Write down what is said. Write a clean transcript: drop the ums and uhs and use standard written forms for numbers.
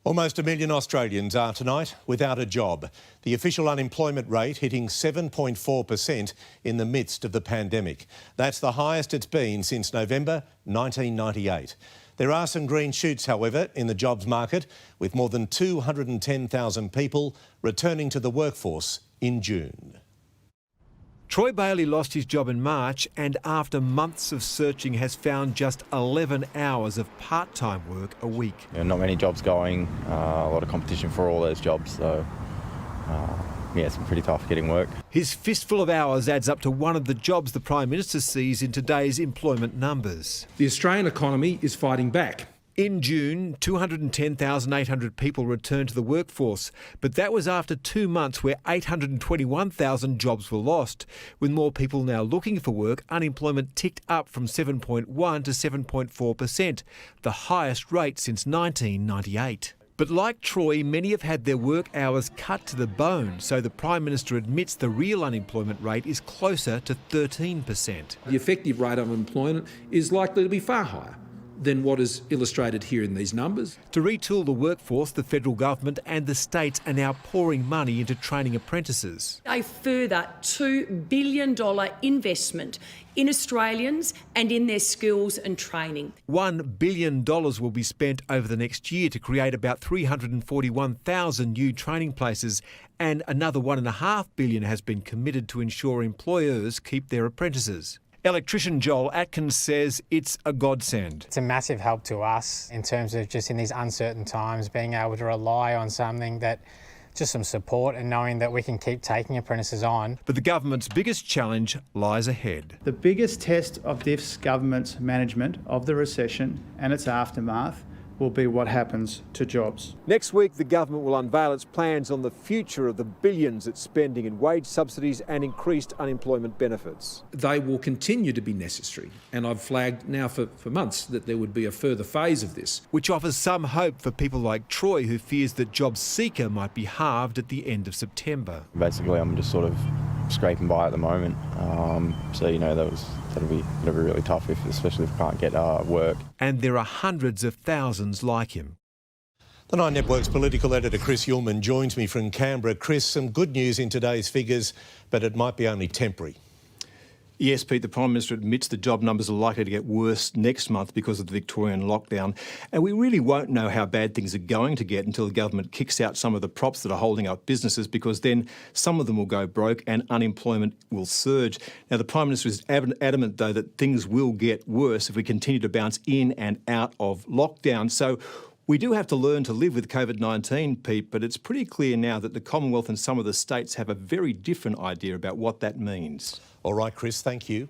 Almost 1 million Australians are tonight without a job. The official unemployment rate hitting 7.4% in the midst of the pandemic. That's the highest it's been since November 1998. There are some green shoots, however, in the jobs market, with more than 210,000 people returning to the workforce in June. Troy Bailey lost his job in March and after months of searching has found just 11 hours of part-time work a week. Not many jobs going, a lot of competition for all those jobs, so it's been pretty tough getting work. His fistful of hours adds up to one of the jobs the Prime Minister sees in today's employment numbers. The Australian economy is fighting back. In June, 210,800 people returned to the workforce, but that was after 2 months where 821,000 jobs were lost. With more people now looking for work, unemployment ticked up from 7.1 to 7.4%, the highest rate since 1998. But like Troy, many have had their work hours cut to the bone, so the Prime Minister admits the real unemployment rate is closer to 13%. The effective rate of unemployment is likely to be far higher than what is illustrated here in these numbers. To retool the workforce, the federal government and the states are now pouring money into training apprentices. A further $2 billion investment in Australians and in their skills and training. $1 billion will be spent over the next year to create about 341,000 new training places, and another $1.5 billion has been committed to ensure employers keep their apprentices. Electrician Joel Atkins says it's a godsend. It's a massive help to us in terms of just in these uncertain times being able to rely on something that just some support and knowing that we can keep taking apprentices on. But the government's biggest challenge lies ahead. The biggest test of this government's management of the recession and its aftermath will be what happens to jobs. Next week, the government will unveil its plans on the future of the billions it's spending in wage subsidies and increased unemployment benefits. They will continue to be necessary, and I've flagged now for months that there would be a further phase of this. Which offers some hope for people like Troy, who fears that JobSeeker might be halved at the end of September. Basically, I'm just sort of scraping by at the moment, so that'll be really tough, especially if I can't get work. And there are hundreds of thousands like him. The Nine Network's political editor Chris Uhlmann joins me from Canberra. Chris, some good news in today's figures, but it might be only temporary. Yes, Pete, the Prime Minister admits the job numbers are likely to get worse next month because of the Victorian lockdown. And we really won't know how bad things are going to get until the government kicks out some of the props that are holding up businesses, because then some of them will go broke and unemployment will surge. Now, the Prime Minister is adamant, though, that things will get worse if we continue to bounce in and out of lockdown. So we do have to learn to live with COVID-19, Pete, but it's pretty clear now that the Commonwealth and some of the states have a very different idea about what that means. All right, Chris, thank you.